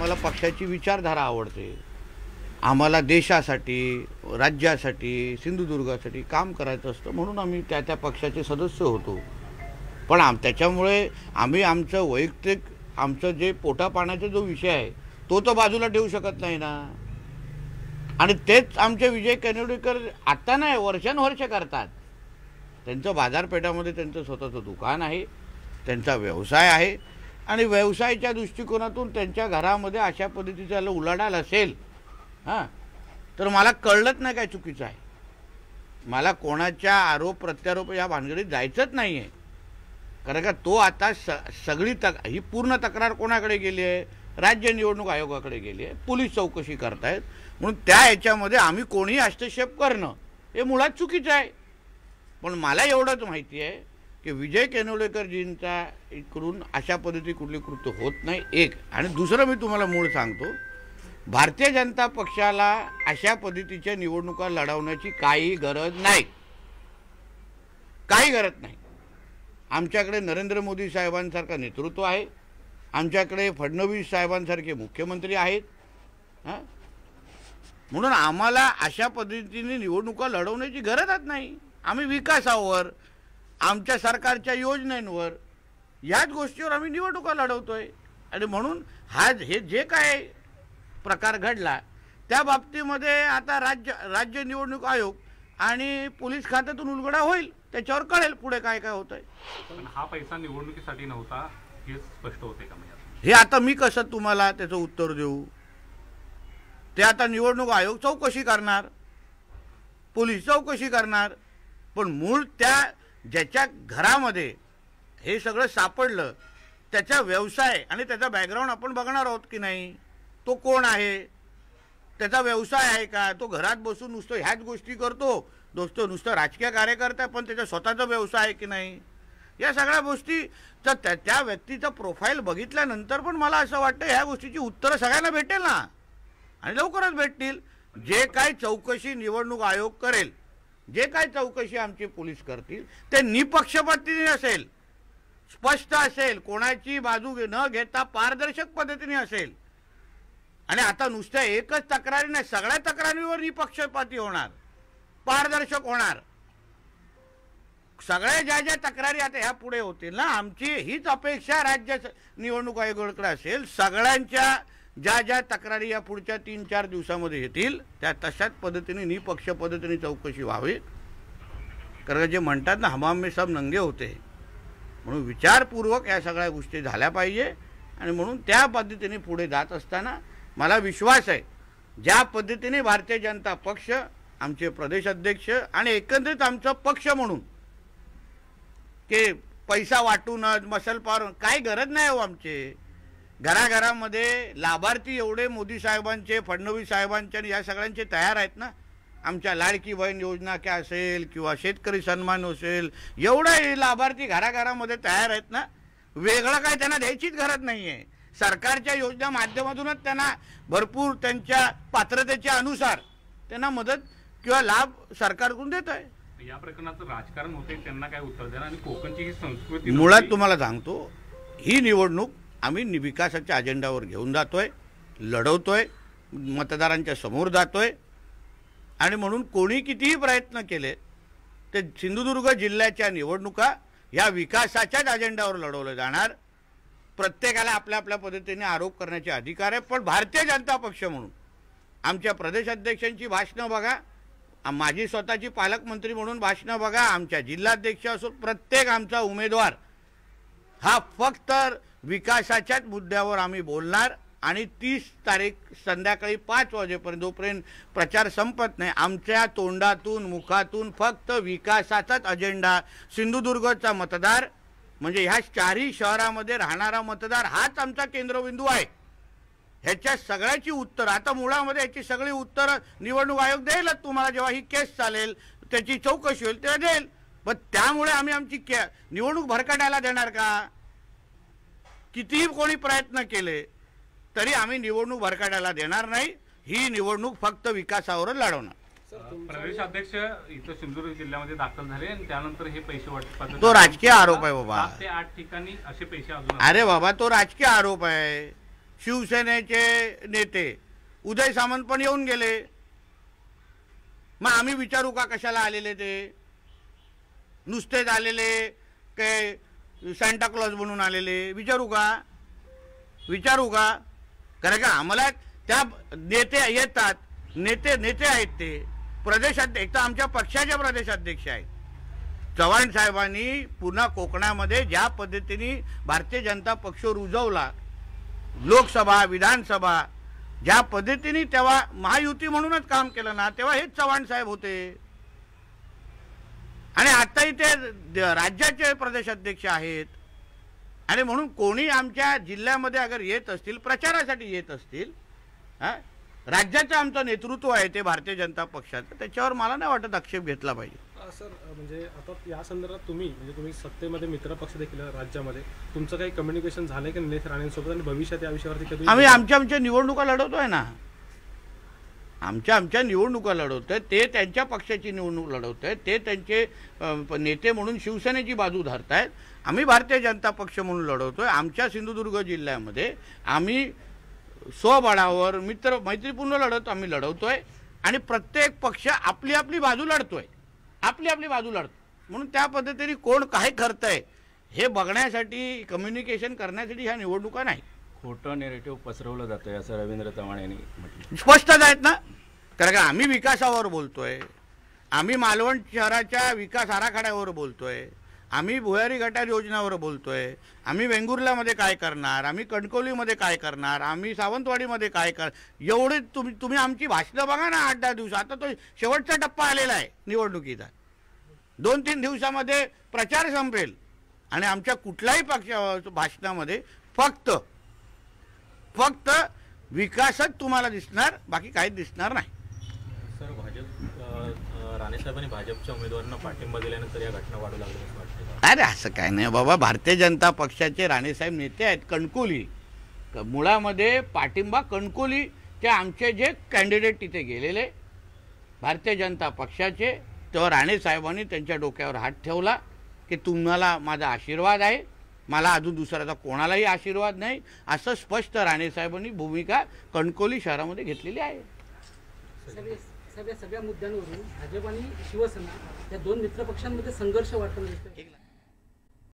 आम्हाला पक्षाची विचारधारा आवडते, आम्हाला देशासाठी, राज्यासाठी, सिंधुदुर्गासाठी काम करायचं असतं, म्हणून आम्ही त्या पक्षाचे सदस्य होतो। पण त्याच्यामुळे आम्ही आमचं वैयक्तिक आमचं जे पोटापाण्याचा जो विषय आहे तो तर बाजूला ठेवू शकत नाही ना। आणि तेच आमचे विजय कनेवडेकर आता नाही वर्षानुवर्ष करतात। त्यांचं बाजारपेठामध्ये त्यांचं स्वतःचं दुकान आहे, त्यांचा व्यवसाय आहे, आणि व्यवसायाच्या दृष्टिकोनातून त्यांच्या घरामध्ये अशा पद्धतीचा उलाढाल असेल तर मला कळलंच नाही काय चुकीचं आहे। मला कोणाच्या आरोप प्रत्यारोप या भानगडीत जायचंच नाही आहे, कारण का तो आता सगळी ही पूर्ण तक्रार कोणाकडे गेली आहे? राज्य निवडणूक आयोगाकडे गेली आहे, पोलीस चौकशी करतायत, म्हणून त्या याच्यामध्ये आम्ही कोणीही हस्तक्षेप करणं हे मुळात चुकीचं आहे। पण मला एवढंच माहिती आहे की विजय कनेवडेकरजींचा इकडून अशा पद्धती कुठली कृत्य होत नाही, एक। आणि दुसरं मी तुम्हाला मूळ सांगतो, भारतीय जनता पक्षाला अशा पद्धतीच्या निवडणुका लढवण्याची काही गरज नाही, काही गरज नाही। आमच्याकडे नरेंद्र मोदी साहेबांसारखं नेतृत्व आहे, आमच्याकडे फडणवीस साहेबांसारखे मुख्यमंत्री आहेत, म्हणून आम्हाला अशा पद्धतीने निवडणुका लढवण्याची गरजच नाही। आम्ही विकासावर, आमच्या सरकारच्या योजनांवर, याच गोष्टीवर आम्ही निवडणुका लढवतोय। आणि म्हणून हे जे काय प्रकार घडला त्या बाबतीमध्ये आता राज्य निवडणूक आयोग आणि पोलीस खात्यातून उलगडा होईल, त्याच्यावर कळेल पुढे काय काय होतंय। पण हा पैसा निवडणुकीसाठी नव्हता हे स्पष्ट होते का? हे आता मी कसं तुम्हाला त्याचं उत्तर देऊ? ते आता निवडणूक आयोग चौकशी करणार, पोलीस चौकशी करणार, पण मूळ त्या ज्याच्या घरामध्ये हे सगळं सापडलं त्याचा व्यवसाय आणि त्याचा बॅकग्राऊंड आपण बघणार आहोत की नाही, तो कोण आहे, त्याचा व्यवसाय आहे का, तो घरात बसून नुसतं ह्याच गोष्टी करतो, नुसतं राजकीय कार्यकर्ता, पण त्याचा स्वतःचा व्यवसाय आहे की नाही, या सगळ्या गोष्टी तर त्या व्यक्तीचा प्रोफाईल बघितल्यानंतर पण मला असं वाटतं ह्या गोष्टीची उत्तरं सगळ्यांना भेटेल ना, आणि लवकरच भेटतील। जे काय चौकशी निवडणूक आयोग करेल, जे काय चौकशी आमचे पोलीस करतील ते निपक्षपातीने असेल, स्पष्ट असेल, कोणाची बाजू न घेता पारदर्शक पद्धतीने असेल। आणि आता नुसत्या एकच तक्रारी नाही, सगळ्या तक्रारींवर निपक्षपाती होणार, पारदर्शक होणार। सगळ्या ज्या तक्रारी आता ह्या पुढे होतील ना, आमची हीच अपेक्षा राज्य निवडणूक आयोगाकडे असेल, सगळ्यांच्या ज्या तक्रारी या पुढच्या 3-4 दिवसामध्ये येतील त्या तशाच पद्धतीने निपक्ष पद्धतीने चौकशी व्हावी। कारण जे म्हणतात ना हमाम में सब नंगे होते, म्हणून विचारपूर्वक या सगळ्या गोष्टी झाल्या पाहिजे। आणि म्हणून त्या पद्धतीने पुढे जात असताना मला विश्वास आहे, ज्या पद्धतीने भारतीय जनता पक्ष, आमचे प्रदेश अध्यक्ष आणि एकंदरीत आमचा पक्ष म्हणून की पैसा वाटूनच मसल पार काही गरज नाही हो। आमचे घराघरामध्ये लाभार्थी एवढे मोदी साहेबांचे, फडणवीस साहेबांचे आणि या सगळ्यांचे तयार आहेत ना। आमच्या लाडकी बहीण योजना काय असेल किंवा शेतकरी सन्मान असेल, एवढे लाभार्थी घराघरामध्ये तयार आहेत ना, वेगळं काय त्यांना द्यायचीच गरज नाही आहे। सरकारच्या योजना माध्यमातूनच त्यांना भरपूर त्यांच्या पात्रतेच्या अनुसार त्यांना मदत किंवा लाभ सरकारकडून देत आहे। या प्रकरणाचं राजकारण होते, त्यांना काय उत्तर देणार? आणि कोकणची ही संस्कृती मुळात तुम्हाला सांगतो, ही निवडणूक आम्ही विकासाच्या अजेंडावर घेऊन जातोय, लढवतोय, मतदारांच्या समोर जातोय। आणि म्हणून कोणी कितीही प्रयत्न केले ते सिंधुदुर्ग जिल्ह्याच्या निवडणुका या विकासाच्याच अजेंडावर लढवल्या जाणार। प्रत्येकाला आपल्या आपल्या पद्धतीने आरोप करण्याचे अधिकार आहे, पण भारतीय जनता पक्ष म्हणून आमच्या प्रदेशाध्यक्षांची भाषणं बघा, माझी स्वतःची पालकमंत्री म्हणून भाषणं बघा, आमच्या जिल्हाध्यक्ष असो, प्रत्येक आमचा उमेदवार हा फक्त विकासाच्याच मुद्द्यावर आम्ही बोलणार। आणि 30 तारीख संध्याकाळी 5 वाजेपर्यंत जोपर्यंत प्रचार संपत नाही, आमच्या तोंडातून मुखातून फक्त विकासाचाच अजेंडा, सिंधुदुर्गचा मतदार म्हणजे ह्या 4ही शहरामध्ये राहणारा मतदार हाच आमचा केंद्रबिंदू आहे। ह्याच्या सगळ्याची उत्तर आता मुळामध्ये याची सगळी उत्तर निवडणूक आयोग देईलच तुम्हाला, जेव्हा ही केस चालेल त्याची चौकशी होईल तेव्हा देईल। पण त्यामुळे आम्ही आमची निवडणूक भरकटायला देणार का? कितीही कोणी प्रयत्न केले तरी आम्ही निवडणूक भरकटायला देणार नाही। ही निवडणूक फक्त विकासावरच लढवणार। प्रदेश अध्यक्ष इथं सिंधुदुर्ग जिल्ह्यामध्ये दाखल झाले आणि त्यानंतर हे पैसे वाटप, तो राजकीय आरोप आहे बाबा। 7 ते 8 ठिकाणी असे पैसे अजून, अरे बाबा तो राजकीय आरोप आहे। शिवसेनेचे नेते उदय सामंत पण येऊन गेले, मग आम्ही विचारू का कशाला आलेले ते? नुसतेच आलेले काय सांता क्लॉज बनून आलेले? विचारू का? कारण का आम्हाला त्या नेते येतात, नेते आहेत ते प्रदेशाध्यक्ष, आमच्या पक्षाचे प्रदेशाध्यक्ष आहेत. चव्हाण साहेबांनी पुन्हा कोकणामध्ये ज्या पद्धतीने भारतीय जनता पक्ष रुजवला, लोकसभा विधानसभा ज्या पद्धतीने तेव्हा महायुती म्हणूनच काम केलं ना, तेव्हा हेच चव्हाण साहेब होते. आणि आताही ते राज्याचे प्रदेशाध्यक्ष आहेत. आणि म्हणून कोणी आमच्या जिल्ह्यामध्ये अगर येत असतील, प्रचारासाठी येत असतील, राज्याचं आमचं नेतृत्व आहे ते भारतीय जनता पक्षाचं, त्याच्यावर मला नाही वाटत आक्षेप घेतला पाहिजे. सर, म्हणजे आता या संदर्भात तुम्ही सत्तेमध्ये मित्रपक्ष देखील राज्यामध्ये तुमचं काही कम्युनिकेशन झालंय की निलेश राणेंसोबत, आणि भविष्यात या विषयावरती कधी? आम्ही आमच्या निवडणुका लढवतोय ना, आमच्या निवडणुका लढवतोय, ते त्यांच्या पक्षाची निवडणूक लढवतोय, ते त्यांचे नेते म्हणून शिवसेनेची बाजू धरतायत, आम्ही भारतीय जनता पक्ष म्हणून लढवतोय. आमच्या सिंधुदुर्ग जिल्ह्यामध्ये आम्ही स्वबळावर मैत्रीपूर्ण लढत आम्ही लढवतोय. आणि प्रत्येक पक्ष आपली आपली बाजू लढतोय, म्हणून त्या पद्धतीने कोण काय करतंय हे बघण्यासाठी, कम्युनिकेशन करण्यासाठी ह्या निवडणुका नाही. खोटं नेरेटिव्ह पसरवलं जातंय असं रवींद्र चव्हाण यांनी म्हटलं. स्पष्टच आहेत ना, कारण का आम्ही विकासावर बोलतोय, आम्ही मालवण शहराच्या विकास आराखड्यावर बोलतोय, आम्ही भुयारी गटार योजनावर बोलतोय, आम्ही वेंगुर्ल्यामध्ये काय करणार, आम्ही कणकवलीमध्ये काय करणार, आम्ही सावंतवाडीमध्ये काय एवढे तुम्ही आमची भाषणं बघा ना 8-10 दिवस. आता तो शेवटचा टप्पा आलेला आहे निवडणुकीचा, 2-3 दिवसामध्ये प्रचार संपेल आणि आमच्या कुठल्याही पक्ष भाषणामध्ये फक्त विकासच तुम्हाला दिसणार, बाकी काहीच दिसणार नाही. सर, राणेसाहेबांनी भाजपच्या उमेदवारांना पाठिंबा दिल्यानंतर या घटना वाढू लागल्या असं वाटतं? अरे असं काय नाही बाबा, भारतीय जनता पक्षाचे राणेसाहेब नेते आहेत, कणकोली मुळामध्ये पाठिंबा कणकोली ते आमचे जे कॅन्डिडेट तिथे गेलेले भारतीय जनता पक्षाचे, तेव्हा राणेसाहेबांनी त्यांच्या डोक्यावर हात ठेवला की तुम्हाला माझा आशीर्वाद आहे, मला अजून दुसऱ्याचा कोणालाही आशीर्वाद नाही, असं स्पष्ट राणेसाहेबांनी भूमिका कणकोली शहरामध्ये घेतलेली आहे. सगळ्या मुद्द्यांवरून भाजप आणि शिवसेना या दोन मित्रपक्षांमध्ये संघर्ष वाटतो.